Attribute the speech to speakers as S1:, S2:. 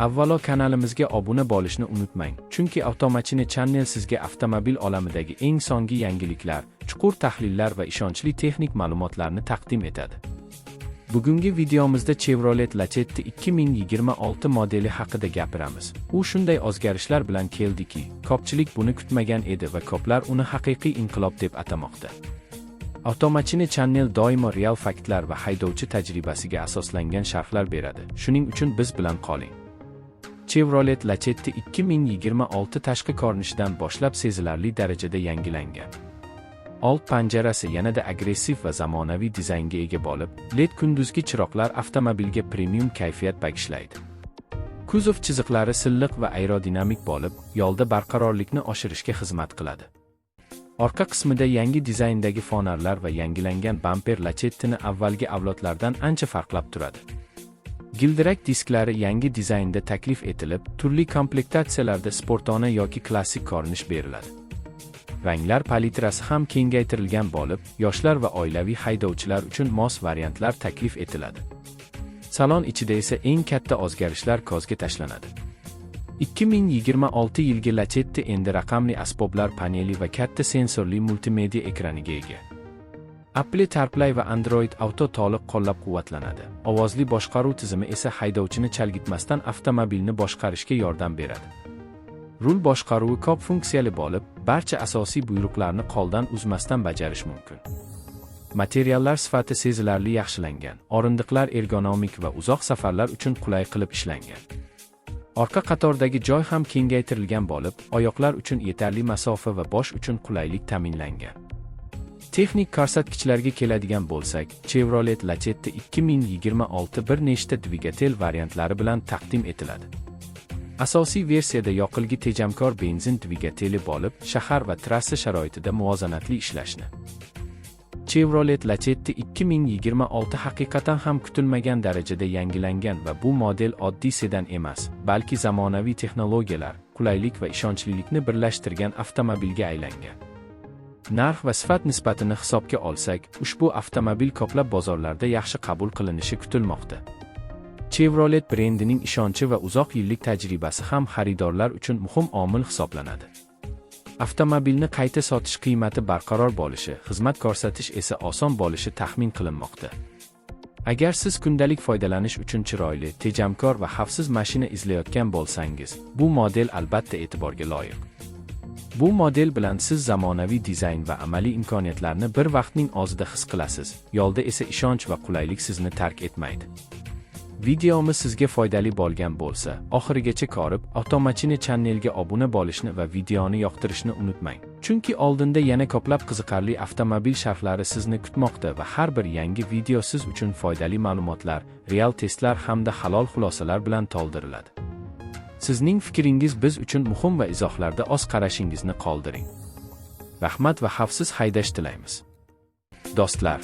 S1: Avvalo kanalimizga obuna bo'lishni unutmang, chunki Avtomashina Channel sizga avtomobil olamidagi eng so'nggi yangiliklar, chuqur tahlillar va ishonchli texnik ma'lumotlarni taqdim etadi. Bugungi videomizda Chevrolet Lacetti 2026 modeli haqida gapiramiz. U shunday o'zgarishlar bilan keldiki, ko'pchilik buni kutmagan edi va ko'plar uni haqiqiy inqilob deb atamoqda. Avtomashina Channel doimo real faktlar va haydovchi tajribasiga asoslangan sharhlar beradi. Shuning uchun biz bilan qoling. Chevrolet Lacetti 2026 tashqi ko'rinishidan boshlab sezilarli darajada yangilangan. Old panjarasi yanada agressiv va zamonaviy dizaynga ega bo'lib, LED kunduzgi chiroqlar avtomobilga premium kayfiyat bag'ishlaydi. Kuzov chiziqlari silliq va aerodinamik bo'lib, yo'lda barqarorlikni oshirishga xizmat qiladi. Orqa qismida yangi dizayndagi fonarlar va yangilangan bamper Lacetti'ni avvalgi avlodlardan ancha farqlab turadi. Gildirak disklari yangi dizaynda taklif etilib, turli komplektatsiyalarda sportona yoki klassik ko'rinish beriladi. Ranglar palitrasi ham kengaytirilgan bo'lib, yoshlar va oilaviy haydovchilar uchun mos variantlar taklif etiladi. Salon ichida esa eng katta o'zgarishlar ko'zga tashlanadi. 2026 yilgi Lacetti endi raqamli asboblar paneli va katta sensorli multimedia ekraniga ega. Apple CarPlay va Android Auto to'liq qo'llab-quvvatlanadi. Ovozli boshqaruv tizimi esa haydovchini chalgitmasdan avtomobilni boshqarishga yordam beradi. Rul boshqaruvi ko'p funksiyali bo'lib, barcha asosiy buyruqlarni qo'ldan uzmasdan bajarish mumkin. Materiallar sifati sezilarli yaxshilangan, o'rindiqlar ergonomik va uzoq safarlar uchun qulay qilib ishlangan. Orqa qatordagi joy ham kengaytirilgan bo'lib, oyoqlar uchun yetarli masofa va bosh uchun qulaylik ta'minlangan. Texnik ko'rsatkichlarga keladigan bo'lsak, Chevrolet Lacetti 2026 bir nechta dvigatel variantlari bilan taqdim etiladi. Asosiy versiyada yoqilg'i tejamkor benzin dvigateli bo'lib, shahar va trassa sharoitida muvozanatli ishlashni. Chevrolet Lacetti 2026 haqiqatan ham kutilmagan darajada yangilangan va bu model oddiy sedan emas, balki zamonaviy texnologiyalar, qulaylik va ishonchlilikni birlashtirgan avtomobilga aylangan. Narx va sifat nisbatini hisobga olsak, ushbu avtomobil ko'plab bozorlarda yaxshi qabul qilinishi kutilmoqda. Chevrolet brendining ishonchi va uzoq yillik tajribasi ham xaridorlar uchun muhim omil hisoblanadi. Avtomobilni qayta sotish qiymati barqaror bo'lishi, xizmat ko'rsatish esa oson bo'lishi taxmin qilinmoqda. Agar siz kundalik foydalanish uchun chiroyli, tejamkor va xavfsiz mashina izlayotgan bo'lsangiz, bu model albatta e'tiborga loyiq. Bu model bilan siz zamonaviy dizayn va amaliy imkoniyatlarni bir vaqtning o'zida his qilasiz, yo'lda esa ishonch va qulaylik sizni tark etmaydi. Videomiz sizga foydali bo'lgan bo'lsa, oxirigacha ko'rib, Avtomashina Channelga obuna bo'lishni va videoni yoqtirishni unutmang. Chunki oldinda yana ko'plab qiziqarli avtomobil sharhlari sizni kutmoqda va har bir yangi video siz uchun foydali ma'lumotlar, real testlar hamda halol xulosalar bilan to'ldiriladi. Sizning fikringiz biz uchun muhim va izohlarda o'z qarashingizni qoldiring. Rahmat va xavfsiz haydash tilaymiz. Do'stlar.